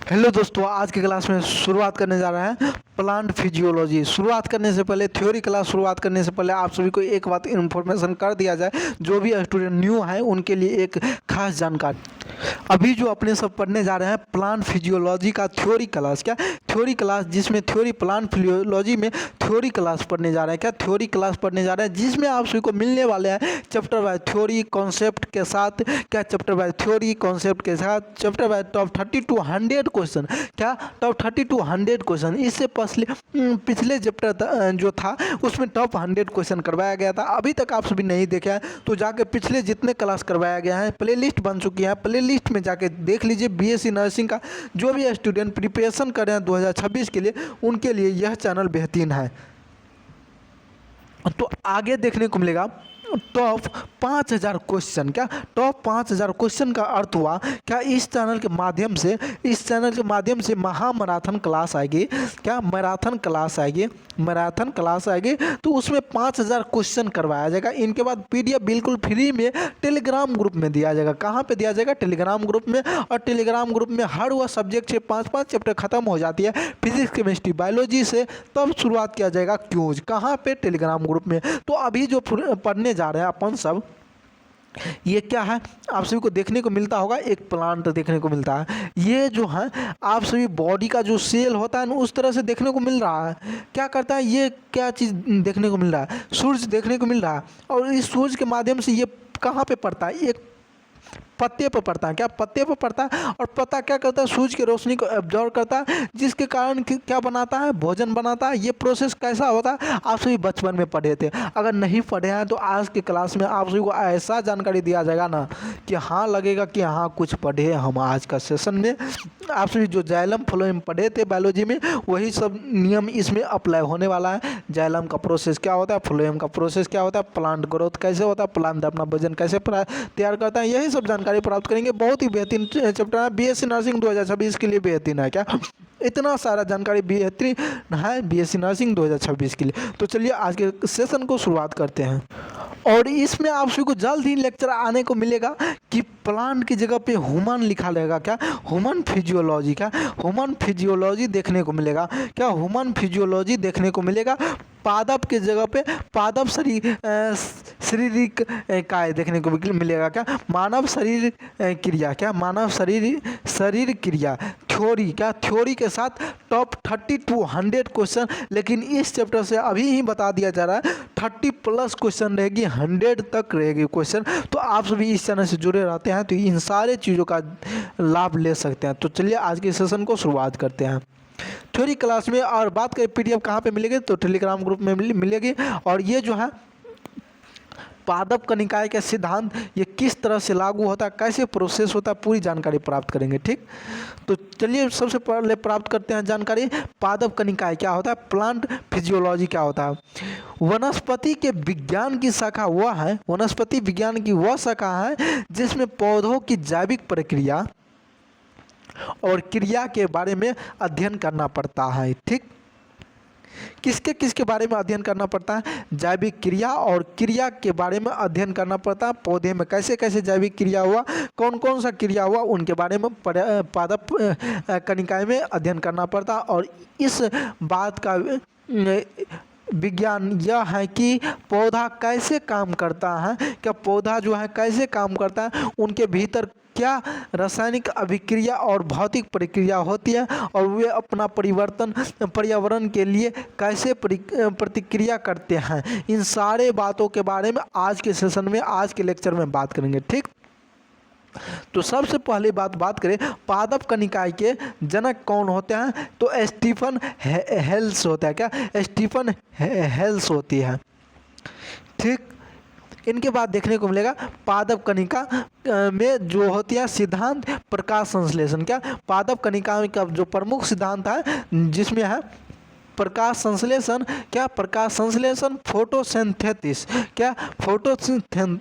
Hello दोस्तों, आज के क्लास में शुरुआत करने जा रहे हैं प्लांट फिजियोलॉजी। शुरुआत करने से पहले थ्योरी क्लास शुरुआत करने से पहले आप सभी को एक बात इन्फॉर्मेशन कर दिया जाए, जो भी स्टूडेंट न्यू है उनके लिए एक खास जानकारी। अभी जो अपने सब पढ़ने जा रहे हैं प्लांट फिजियोलॉजी का थ्योरी क्लास, क्या थ्योरी क्लास, जिसमें थ्योरी प्लांट फिजियोलॉजी में थ्योरी क्लास पढ़ने जा रहे हैं, क्या थ्योरी क्लास पढ़ने जा रहे हैं, जिसमें आप सभी को मिलने वाले हैं चैप्टर बाय थ्योरी कॉन्सेप्ट के साथ, क्या चैप्टर बाय थ्योरी कॉन्सेप्ट के साथ chapter by top 30 to 100 question, क्या टॉप 30 to 100 क्वेश्चन। इससे पिछले चैप्टर जो था उसमें टॉप 100 क्वेश्चन करवाया गया था। अभी तक आप सभी नहीं देखे हैं तो जाके पिछले जितने क्लास करवाया गया है प्लेलिस्ट बन चुकी है, प्लेलिस्ट में जाके देख लीजिए। बीएससी नर्सिंग का जो भी स्टूडेंट प्रिपरेशन कर रहे हैं 2026 के लिए, उनके लिए यह चैनल बेहतरीन है। तो आगे देखने को मिलेगा टॉप 5000 क्वेश्चन। क्या टॉप 5000 क्वेश्चन का अर्थ हुआ क्या इस चैनल के माध्यम से महामैराथन क्लास आएगी, क्या मैराथन क्लास आएगी तो उसमें 5000 क्वेश्चन करवाया जाएगा। इनके बाद पीडीएफ बिल्कुल फ्री में टेलीग्राम ग्रुप में दिया जाएगा। कहाँ पे दिया जाएगा? टेलीग्राम ग्रुप में। और टेलीग्राम ग्रुप में हर वह सब्जेक्ट से 5-5 चैप्टर खत्म हो जाती है, फिजिक्स केमिस्ट्री बायोलॉजी से, तब शुरुआत किया जाएगा क्यूज। कहाँ पे? टेलीग्राम ग्रुप में। तो अभी जो पढ़ने जा रहे हैं अपन सब, ये क्या है आप सभी को देखने को मिलता होगा, एक प्लांट देखने को मिलता है। ये जो है आप सभी बॉडी का जो सेल होता है ना, उस तरह से देखने को मिल रहा है। क्या करता है ये, क्या चीज़ देखने को मिल रहा है? सूरज देखने को मिल रहा है। और इस सूरज के माध्यम से ये कहाँ पे पड़ता है? एक पत्ते पर पड़ता है। क्या पत्ते पर पड़ता है? और पत्ता क्या करता है? सूरज की रोशनी को एब्जॉर्व करता है, जिसके कारण क्या बनाता है? भोजन बनाता है। ये प्रोसेस कैसा होता है आप सभी बचपन में पढ़े थे। अगर नहीं पढ़े हैं तो आज के क्लास में आप सभी को ऐसा जानकारी दिया जाएगा ना कि हाँ लगेगा कि हाँ कुछ पढ़े हम आज का सेशन में। आप सभी जो जाइलम फ्लोएम पढ़े थे बायोलॉजी में, वही सब नियम इसमें अप्लाई होने वाला है। जाइलम का प्रोसेस क्या होता है, फ्लोएम का प्रोसेस क्या होता है, प्लांट ग्रोथ कैसे होता है, प्लांट अपना वजन कैसे तैयार करता है, यही सब जानकारी प्राप्त करेंगे। बहुत ही बेहतरीन चैप्टर है, बीएससी नर्सिंग 2026 के लिए बेहतरीन है। क्या इतना सारा जानकारी बेहतरीन है बीएससी नर्सिंग 2026 के लिए। तो चलिए आज के सेशन को शुरुआत करते हैं। और इसमें आप सभी को जल्द ही लेक्चर आने को मिलेगा कि प्लांट की जगह पे ह्यूमन लिखा रहेगा। क्या? Human physiology. क्या? ह्यूमन फिजियोलॉजी देखने को मिलेगा। क्या? ह्यूमन फिजियोलॉजी देखने को मिलेगा। पादप की जगह पे पादप शारीरिक काय देखने को मिलेगा। क्या? मानव शरीर क्रिया। क्या? मानव शरीर क्रिया थ्योरी। क्या? थ्योरी के साथ टॉप 30 to 100 क्वेश्चन। लेकिन इस चैप्टर से अभी ही बता दिया जा रहा है 30+ क्वेश्चन रहेगी, 100 तक रहेगी क्वेश्चन। तो आप सभी इस चैनल से जुड़े रहते हैं तो इन सारे चीज़ों का लाभ ले सकते हैं। तो चलिए आज के सेशन को शुरुआत करते हैं थ्योरी क्लास में। और बात करें पीडीएफ कहाँ पे मिलेगी, तो टेलीग्राम ग्रुप में मिलेगी। और ये जो है पादप कनिकाय का सिद्धांत ये किस तरह से लागू होता है, कैसे प्रोसेस होता है, पूरी जानकारी प्राप्त करेंगे। ठीक, तो चलिए सबसे पहले प्राप्त करते हैं जानकारी पादप कनिकाय क्या होता है, प्लांट फिजियोलॉजी क्या होता है। वनस्पति के विज्ञान की शाखा वह है, वनस्पति विज्ञान की वह शाखा है जिसमें पौधों की जैविक प्रक्रिया और क्रिया के बारे में अध्ययन करना पड़ता है। ठीक, किसके बारे में अध्ययन करना पड़ता है? जैविक क्रिया और क्रिया के बारे में अध्ययन करना पड़ता है। पौधे में कैसे कैसे जैविक क्रिया हुआ, कौन कौन सा क्रिया हुआ, उनके बारे में पादप कनिकाय में अध्ययन करना पड़ता है। और इस बात का विज्ञान यह है कि पौधा कैसे काम करता है, क्या पौधा जो है कैसे काम करता है, उनके भीतर क्या रासायनिक अभिक्रिया और भौतिक प्रक्रिया होती है, और वे अपना पर्यावरण के लिए कैसे प्रतिक्रिया करते हैं। इन सारे बातों के बारे में आज के सेशन में, आज के लेक्चर में बात करेंगे। ठीक, तो सबसे पहले बात करें पादप कनिकाय के जनक कौन होते हैं, तो स्टीफन हेल्स होता है। क्या? स्टीफन हेल्स होती है। ठीक, इनके बाद देखने को मिलेगा पादप कनिका में जो होती है सिद्धांत प्रकाश संश्लेषण। क्या? पादप कनिका का जो प्रमुख सिद्धांत है जिसमें है प्रकाश संश्लेषण। क्या? प्रकाश संश्लेषण, फोटोसिंथेसिस। क्या? फोटोसिंथेसिस।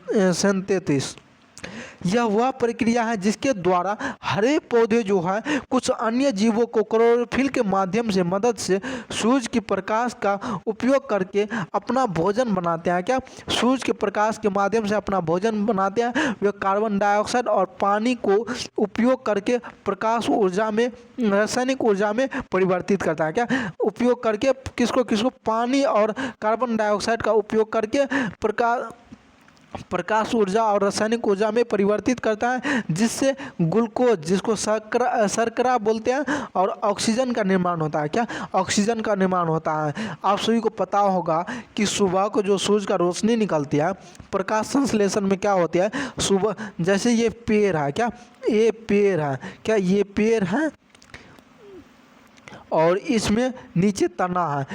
यह वह प्रक्रिया है जिसके द्वारा हरे पौधे जो है कुछ अन्य जीवों को क्लोरोफिल के माध्यम से मदद से सूरज के प्रकाश का उपयोग करके अपना भोजन बनाते हैं। क्या सूरज के प्रकाश के माध्यम से अपना भोजन बनाते हैं। वे कार्बन डाइऑक्साइड और पानी को उपयोग करके प्रकाश ऊर्जा में रासायनिक ऊर्जा में परिवर्तित करता है। क्या उपयोग करके किसको किसको पानी और कार्बन डाइऑक्साइड का उपयोग करके प्रकाश ऊर्जा और रासायनिक ऊर्जा में परिवर्तित करता है, जिससे ग्लूकोज जिसको शर्करा बोलते हैं और ऑक्सीजन का निर्माण होता है। क्या ऑक्सीजन का निर्माण होता है। आप सभी को पता होगा कि सुबह को जो सूरज का रोशनी निकलती है प्रकाश संश्लेषण में क्या होती है। सुबह जैसे ये पेड़ है, क्या ये पेड़ है, क्या ये पेड़ है और इसमें नीचे तना है,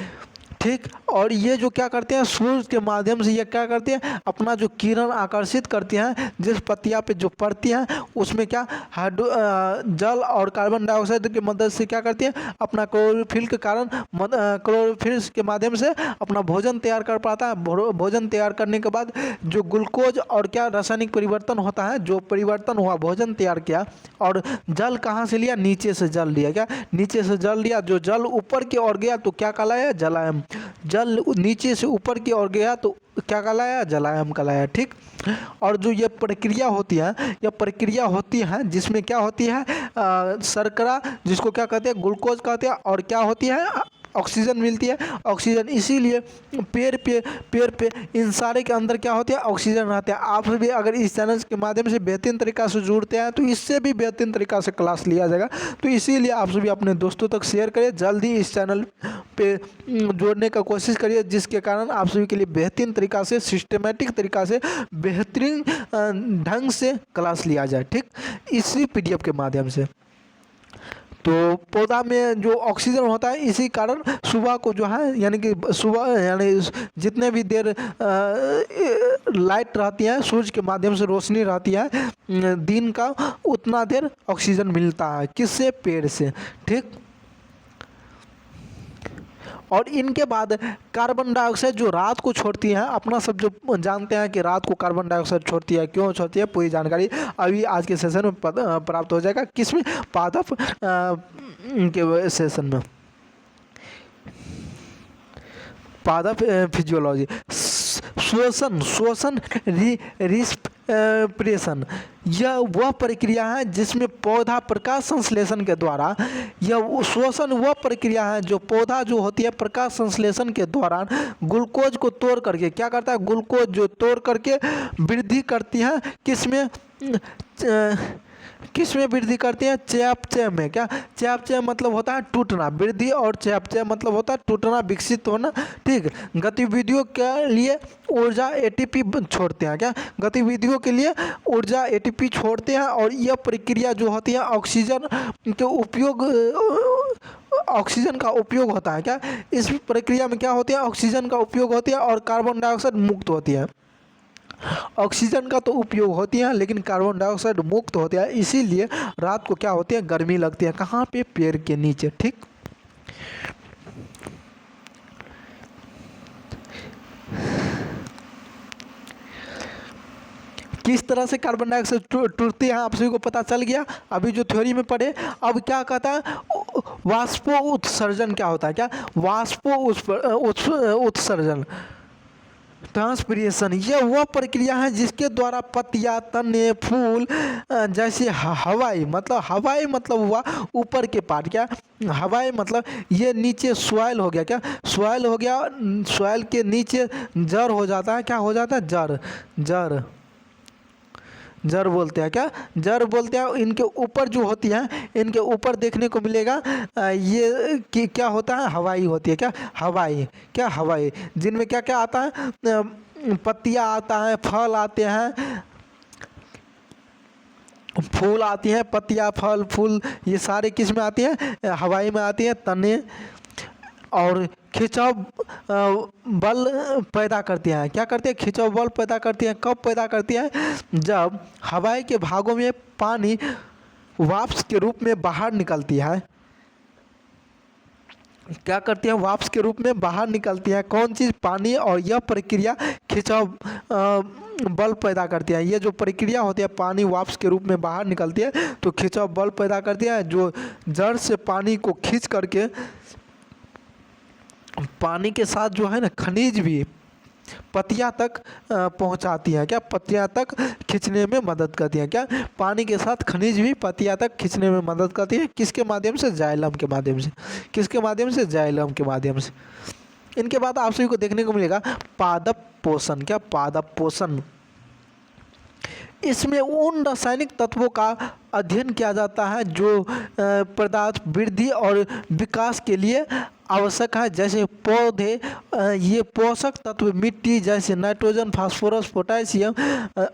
ठीक। और ये जो क्या करते हैं सूरज के माध्यम से ये क्या करते हैं अपना जो किरण आकर्षित करती हैं जिस पत्तियां पे जो पड़ती हैं उसमें क्या जल और कार्बन डाइऑक्साइड की मदद से क्या करती हैं अपना क्लोरोफिल के कारण क्लोरोफिल के माध्यम से अपना भोजन तैयार कर पाता है। भोजन तैयार करने के बाद जो ग्लूकोज और क्या रासायनिक परिवर्तन होता है, जो परिवर्तन हुआ भोजन तैयार किया और जल कहाँ से लिया, नीचे से जल लिया। क्या नीचे से जल लिया, जो जल ऊपर की ओर गया तो क्या कहलाया, जलायम। जल नीचे से ऊपर की ओर गया तो क्या कहलाया, जलायम कहलाया, ठीक। और जो ये प्रक्रिया होती है, यह प्रक्रिया होती है जिसमें क्या होती है शर्करा जिसको क्या कहते हैं ग्लूकोज कहते हैं और क्या होती है ऑक्सीजन मिलती है। ऑक्सीजन इसीलिए पेड़ पे इन सारे के अंदर क्या होते हैं ऑक्सीजन रहते हैं। आप भी अगर इस चैनल के माध्यम से बेहतरीन तरीका से जुड़ते हैं तो इससे भी बेहतरीन तरीका से क्लास लिया जाएगा। तो इसीलिए आप सभी अपने दोस्तों तक शेयर करिए, जल्दी इस चैनल पे जोड़ने का कोशिश करिए, जिसके कारण आप सभी के लिए बेहतरीन तरीका से सिस्टमेटिक तरीका से बेहतरीन ढंग से क्लास लिया जाए, ठीक, इसी PDF के माध्यम से। तो पौधा में जो ऑक्सीजन होता है इसी कारण सुबह को जो है यानी कि सुबह यानी जितने भी देर लाइट रहती है सूरज के माध्यम से रोशनी रहती है दिन का उतना देर ऑक्सीजन मिलता है, किससे, पेड़ से, ठीक। और इनके बाद कार्बन डाइऑक्साइड जो रात को छोड़ती है, अपना सब जो जानते हैं कि रात को कार्बन डाइऑक्साइड छोड़ती है, क्यों छोड़ती है, पूरी जानकारी अभी आज के सेशन में प्राप्त हो जाएगा। किसमें, पादप के सेशन में, पादप फिजियोलॉजी। श्वसन रिस्पिरेशन यह वह प्रक्रिया है जिसमें पौधा प्रकाश संश्लेषण के द्वारा, यह श्वसन वह प्रक्रिया है जो पौधा जो होती है प्रकाश संश्लेषण के दौरान ग्लूकोज को तोड़ करके क्या करता है, ग्लूकोज जो तोड़ करके वृद्धि करती है, किसमें वृद्धि करती है, चयापचय में। क्या चयापचय मतलब होता है टूटना, वृद्धि और चयापचय मतलब होता है टूटना, विकसित होना, ठीक। गतिविधियों के लिए ऊर्जा ATP छोड़ते हैं। क्या गतिविधियों के लिए ऊर्जा ATP छोड़ते हैं और यह प्रक्रिया जो होती है ऑक्सीजन के उपयोग, ऑक्सीजन का उपयोग होता है। क्या इस प्रक्रिया में क्या होती है ऑक्सीजन का उपयोग होती है और कार्बन डाइऑक्साइड मुक्त होती है। ऑक्सीजन का तो उपयोग होती है लेकिन कार्बन डाइऑक्साइड मुक्त होती है, इसीलिए रात को क्या होती है गर्मी लगती है, कहाँ पे, पेड़ के नीचे, ठीक। किस तरह से कार्बन डाइऑक्साइड टूटती है आप सभी को पता चल गया अभी जो थ्योरी में पढ़े। अब क्या कहता है वाष्पो उत्सर्जन क्या होता है, क्या वाष्पो उत्सर्जन, ट्रांसपिरेशन, यह वह प्रक्रिया है जिसके द्वारा पत्तियां, तने, फूल जैसे हवाई मतलब हुआ ऊपर के पार्ट, क्या हवाई मतलब ये नीचे सॉइल हो गया, क्या सॉइल हो गया, सॉइल के नीचे जड़ हो जाता है, क्या हो जाता है, जड़ बोलते हैं। क्या जड़ बोलते हैं। इनके ऊपर जो होती है, इनके ऊपर देखने को मिलेगा ये कि क्या होता है, हवाई होती है। क्या हवाई जिनमें क्या क्या आता है, पत्तियां आता है, फल आते हैं, फूल आती हैं, पत्तियां, फल, फूल, ये सारे किस में आती हैं, हवाई में आती हैं, तने और खिंचाव बल पैदा करती हैं। क्या करती है, खिंचाव बल पैदा करती हैं। कब पैदा करती हैं, जब हवाई के भागों में पानी वाष्प के रूप में बाहर निकलती है, क्या करती हैं, वाष्प के रूप में बाहर निकलती हैं। कौन चीज़, पानी। और यह प्रक्रिया खिंचाव बल पैदा करती है। ये जो प्रक्रिया होती है, पानी वाष्प के रूप में बाहर निकलती है तो खिंचाव बल पैदा करती है, जो जड़ से पानी को खींच करके पानी के साथ जो है ना खनिज भी पत्तियाँ तक पहुंचाती हैं। क्या, पत्तियाँ तक खींचने में मदद करती हैं। क्या, पानी के साथ खनिज भी पत्तियाँ तक खींचने में मदद करती है। किसके माध्यम से, जाइलम के माध्यम से। किसके माध्यम से, जाइलम के माध्यम से। इनके बाद आप सभी को देखने को मिलेगा पादप पोषण। क्या, पादप पोषण, इसमें उन रासायनिक तत्वों का अध्ययन किया जाता है जो पदार्थ वृद्धि और विकास के लिए आवश्यक है। जैसे पौधे, ये पोषक तत्व मिट्टी जैसे नाइट्रोजन, फास्फोरस, पोटेशियम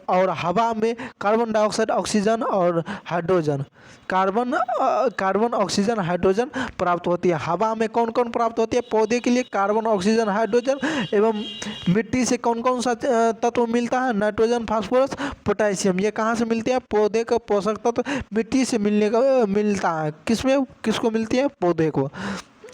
और हवा में कार्बन डाइऑक्साइड, ऑक्सीजन और हाइड्रोजन, कार्बन ऑक्सीजन हाइड्रोजन प्राप्त होती है। हवा में कौन कौन प्राप्त होती है, पौधे के लिए कार्बन ऑक्सीजन हाइड्रोजन, एवं मिट्टी से कौन कौन सा तत्व मिलता है, नाइट्रोजन, फास्फोरस, पोटेशियम। ये कहाँ से मिलते हैं, पौधे का पोषक तत्व मिट्टी से मिलता है। किसमें, किसको मिलती है, पौधे को।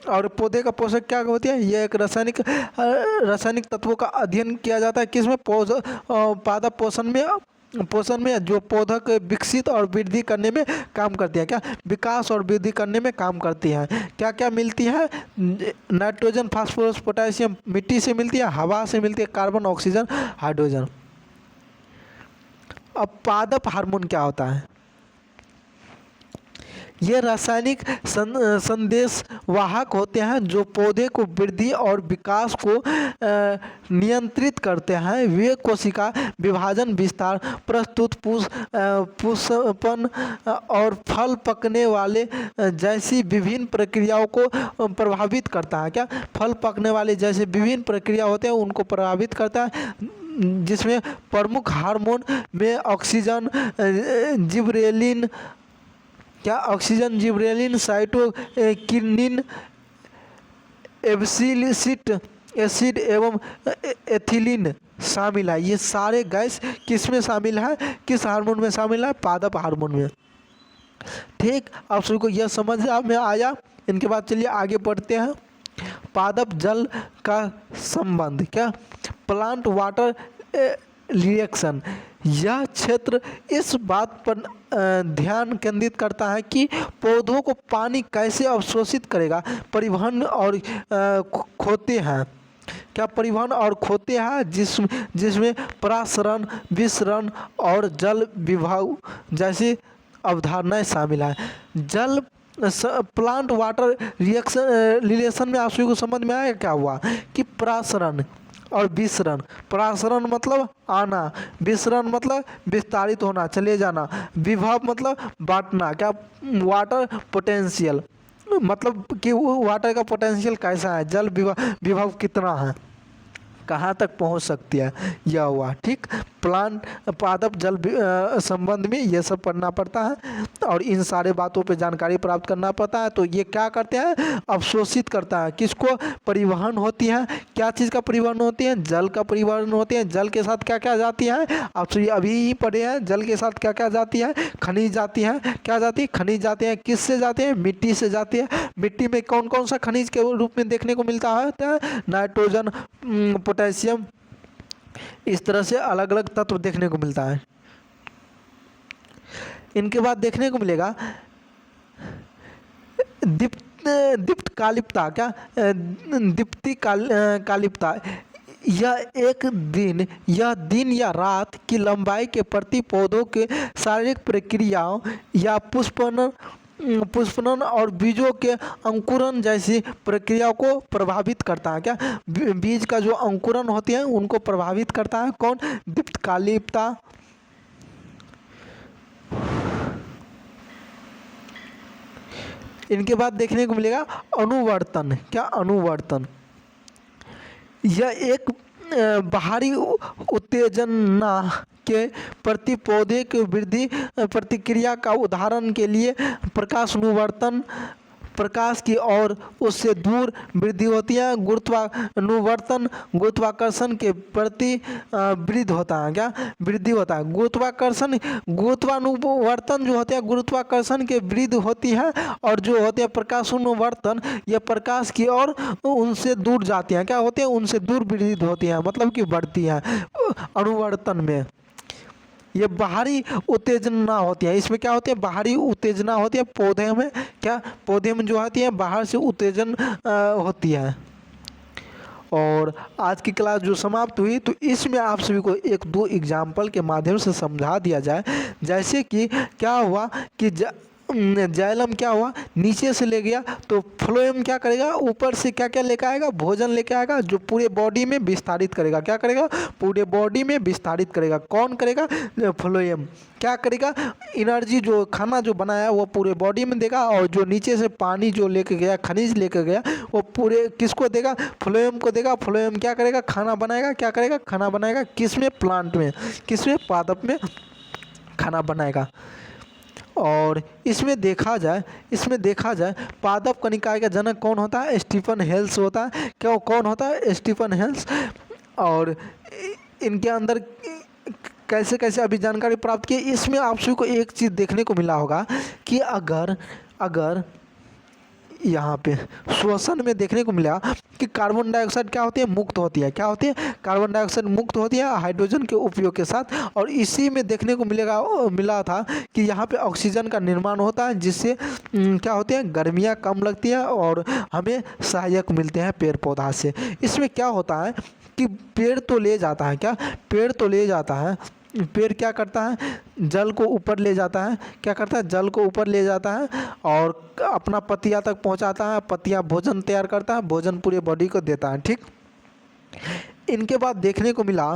और पौधे का पोषक क्या होती है, यह एक रासायनिक तत्वों का अध्ययन किया जाता है। किसमें, पादप पोषण में जो पौधा को विकसित और वृद्धि करने में काम करती है। क्या, विकास और वृद्धि करने में काम करती है। क्या क्या मिलती है, नाइट्रोजन, फास्फोरस, पोटेशियम मिट्टी से मिलती है, हवा से मिलती है, कार्बन, ऑक्सीजन, हाइड्रोजन। अब पादप हार्मोन क्या होता है, ये रासायनिक संदेश वाहक होते हैं जो पौधे को वृद्धि और विकास को नियंत्रित करते हैं। वे कोशिका विभाजन, विस्तार, प्रस्तुत, पुष्पन और फल पकने वाले जैसी विभिन्न प्रक्रियाओं को प्रभावित करता है। क्या, फल पकने वाले जैसे विभिन्न प्रक्रिया होते हैं उनको प्रभावित करता है, जिसमें प्रमुख हार्मोन में ऑक्सीजन, जिबरेलिन, क्या, ऑक्सीजन, जिबरेलिन, साइटोकिनिन, एब्सिलिक एसिड एवं एथिलीन शामिल है। ये सारे गैस किस में शामिल है, किस हार्मोन में शामिल है, पादप हार्मोन में। ठीक, आप सभी को यह समझ में आया। इनके बाद चलिए आगे बढ़ते हैं। पादप जल का संबंध। क्या, प्लांट वाटर रिएक्शन, यह क्षेत्र इस बात पर ध्यान केंद्रित करता है कि पौधों को पानी कैसे अवशोषित करेगा, परिवहन और खोते हैं। क्या, परिवहन और खोते हैं, जिसमें परासरण, विसरण और जल विभाव जैसी अवधारणाएं शामिल है। जल प्लांट वाटर रिलेशन में आप सभी को समझ में आया क्या हुआ कि परासरण और विसरण। परासरण मतलब आना, विसरण मतलब विस्तारित होना, चले जाना, विभव मतलब बांटना। क्या, वाटर पोटेंशियल मतलब कि वाटर का पोटेंशियल कैसा है, जल विभव कितना है, कहाँ तक पहुँच सकती है, यह हुआ। ठीक, प्लांट पादप जल संबंध में ये सब पढ़ना पड़ता है और इन सारे बातों पे जानकारी प्राप्त करना पड़ता है। तो ये क्या करते हैं, अवशोषित करता है। किसको, परिवहन होती है, क्या चीज़ का परिवहन होती है, जल का परिवहन होती है। जल के साथ क्या क्या जाती है, आप अभी ही पढ़े हैं, जल के साथ क्या क्या जाती है, खनिज जाती है। क्या जाती है, खनिज जाते हैं। किससे जाते हैं, मिट्टी से जाती है। मिट्टी में कौन कौन सा खनिज के रूप में देखने को मिलता है, नाइट्रोजन, पोटेशियम, इस तरह से अलग अलग तत्व देखने को मिलता है। इनके बाद देखने को मिलेगा दीप्तकालिकता। क्या, दीप्तिकालिकता, यह दिन या रात की लंबाई के प्रति पौधों के शारीरिक प्रक्रियाओं या पुष्पन और बीजों के अंकुरन जैसी प्रक्रियाओं को प्रभावित करता है। क्या, बीज का जो अंकुरन होती है उनको प्रभावित करता है। कौन, दीप्तकालिकता। इनके बाद देखने को मिलेगा अनुवर्तन। क्या, अनुवर्तन, यह एक बाहरी उत्तेजना के प्रति पौधे की वृद्धि प्रतिक्रिया का उदाहरण के लिए प्रकाश अनुवर्तन, प्रकाश की ओर उससे दूर वृद्धि होती है। गुरुत्वानुवर्तन गुरुत्वाकर्षण के प्रति वृद्धि होता है, क्या वृद्धि होता है। गुरुत्वानुवर्तन जो होते हैं गुरुत्वाकर्षण के वृद्धि होती है, और जो होते हैं प्रकाशानुवर्तन ये प्रकाश की ओर उनसे दूर जाती हैं, क्या होते हैं उनसे दूर वृद्धि होती हैं, मतलब कि बढ़ती हैं। अनुवर्तन में ये बाहरी उत्तेजना होती है, इसमें क्या होती है बाहरी उत्तेजना होती है। पौधे में क्या पौधे में जो होती है बाहर से उत्तेजन होती है। और आज की क्लास जो समाप्त हुई तो इसमें आप सभी को एक दो एग्जाम्पल के माध्यम से समझा दिया जाए। जैसे कि क्या हुआ कि जाइलम क्या हुआ नीचे से ले गया, तो फ्लोएम क्या करेगा ऊपर से क्या क्या लेकर आएगा, भोजन लेकर आएगा जो पूरे बॉडी में विस्तारित करेगा। क्या करेगा पूरे बॉडी में विस्तारित करेगा। कौन करेगा फ्लोएम क्या करेगा, एनर्जी जो खाना जो बनाया वो पूरे बॉडी में देगा, और जो नीचे से पानी जो लेके गया खनिज लेके गया वो पूरे किसको देगा, फ्लोएम को देगा। फ्लोएम क्या करेगा खाना बनाएगा, क्या करेगा खाना बनाएगा किस में, प्लांट में, किस में पादप में खाना बनाएगा। और इसमें देखा जाए पादप कनिकाय का जनक कौन होता है, स्टीफन हेल्स होता है। क्या कौन होता है, स्टीफन हेल्स। और इनके अंदर कैसे कैसे अभी जानकारी प्राप्त की, इसमें आप सभी को एक चीज़ देखने को मिला होगा कि अगर यहाँ पे श्वसन में देखने को मिला कि कार्बन डाइऑक्साइड क्या होती है मुक्त होती है, क्या होती है कार्बन डाइऑक्साइड मुक्त होती है हाइड्रोजन के उपयोग के साथ। और इसी में देखने को मिला था कि यहाँ पे ऑक्सीजन का निर्माण होता है, जिससे क्या होती है गर्मियाँ कम लगती है और हमें सहायक मिलते हैं पेड़ पौधा से। इसमें क्या होता है कि पेड़ तो ले जाता है, क्या पेड़ तो ले जाता है, पेड़ क्या करता है जल को ऊपर ले जाता है, क्या करता है जल को ऊपर ले जाता है और अपना पत्तियाँ तक पहुंचाता है। पत्तियाँ भोजन तैयार करता है, भोजन पूरे बॉडी को देता है, ठीक। इनके बाद देखने को मिला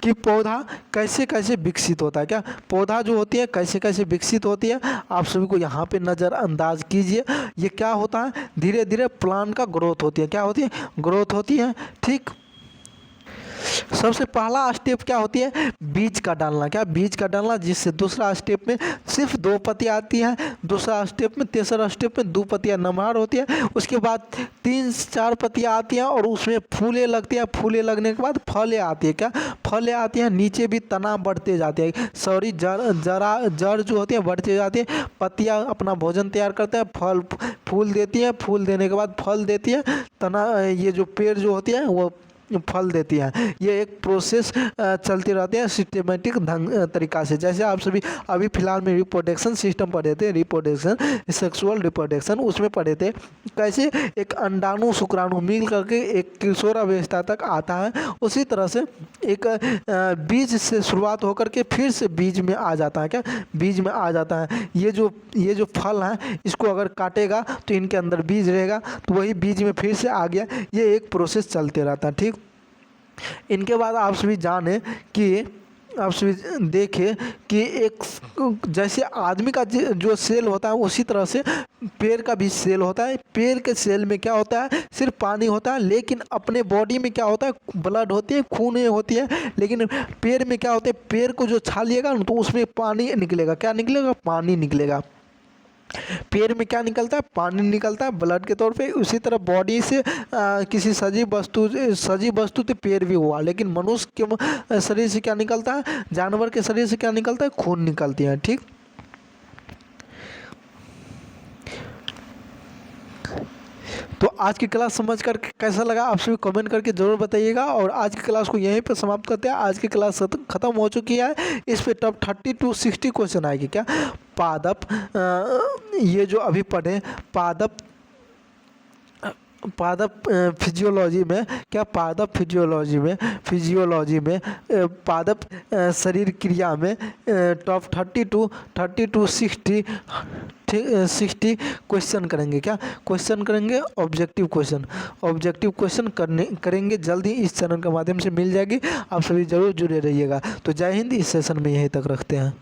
कि पौधा कैसे कैसे विकसित होता है, क्या पौधा जो होती है कैसे कैसे विकसित होती है, आप सभी को यहाँ पे नज़रअंदाज कीजिए। ये क्या होता है धीरे धीरे प्लांट का ग्रोथ होती है, क्या होती है ग्रोथ होती है, ठीक। सबसे पहला स्टेप क्या होती है बीज का डालना, क्या बीज का डालना, जिससे दूसरा स्टेप में सिर्फ 2 पत्तियाँ आती हैं, दूसरा स्टेप में तीसरा स्टेप में 2 पत्तियाँ नमहार होती है, उसके बाद 3-4 पत्तियाँ आती हैं और उसमें फूलें लगती हैं। फूलें लगने के बाद फलें आती है, क्या फलें आती हैं, नीचे भी तना बढ़ते जाते हैं, सॉरी जड़ जो होती है बढ़ते जाती है। पत्तियाँ अपना भोजन तैयार करते हैं, फूल देती हैं, फूल देने के बाद फल देती है, तना ये जो पेड़ जो होती है वो फल देती है। ये एक प्रोसेस चलती रहती है सिस्टमेटिक तरीका से। जैसे आप सभी अभी फिलहाल में रिप्रोडक्शन सिस्टम पढ़े थे, रिप्रोडक्शन सेक्सुअल रिप्रोडक्शन, उसमें पढ़े थे कैसे एक अंडाणु शुक्राणु मिल करके एक किशोरावस्था तक आता है। उसी तरह से एक बीज से शुरुआत होकर के फिर से बीज में आ जाता है, क्या बीज में आ जाता है। ये जो फल है इसको अगर काटेगा तो इनके अंदर बीज रहेगा, तो वही बीज में फिर से आ गया। ये एक प्रोसेस चलते रहता है, ठीक। इनके बाद आप सभी जाने कि आप सभी देखें कि एक जैसे आदमी का जो सेल होता है उसी तरह से पेड़ का भी सेल होता है। पेड़ के सेल में क्या होता है सिर्फ पानी होता है, लेकिन अपने बॉडी में क्या होता है ब्लड होती है, खून होती है। लेकिन पेड़ में क्या होता है पेड़ को जो छालिएगा तो उसमें पानी निकलेगा, क्या निकलेगा पानी निकलेगा। पेड़ में क्या निकलता है पानी निकलता है ब्लड के तौर पे। उसी तरह बॉडी से किसी सजीव वस्तु तो पेड़ भी हुआ, लेकिन मनुष्य के शरीर से क्या निकलता है, जानवर के शरीर से क्या निकलता है खून निकलती है, ठीक। तो आज की क्लास समझ कर कैसा लगा आप सभी कमेंट करके ज़रूर बताइएगा। और आज की क्लास को यहीं पे समाप्त करते हैं। आज की क्लास ख़त्म हो चुकी है। इस पे टॉप 30 to 60 क्वेश्चन आएगी, क्या पादप ये जो अभी पढ़े पादप फिजियोलॉजी में, क्या पादप फिजियोलॉजी में पादप शरीर क्रिया में टॉप 30 to 60 क्वेश्चन करेंगे, क्या क्वेश्चन करेंगे ऑब्जेक्टिव क्वेश्चन करेंगे। जल्दी इस चैनल के माध्यम से मिल जाएगी। आप सभी जरूर जुड़े रहिएगा। तो जय हिंद। इस सेशन में यहीं तक रखते हैं।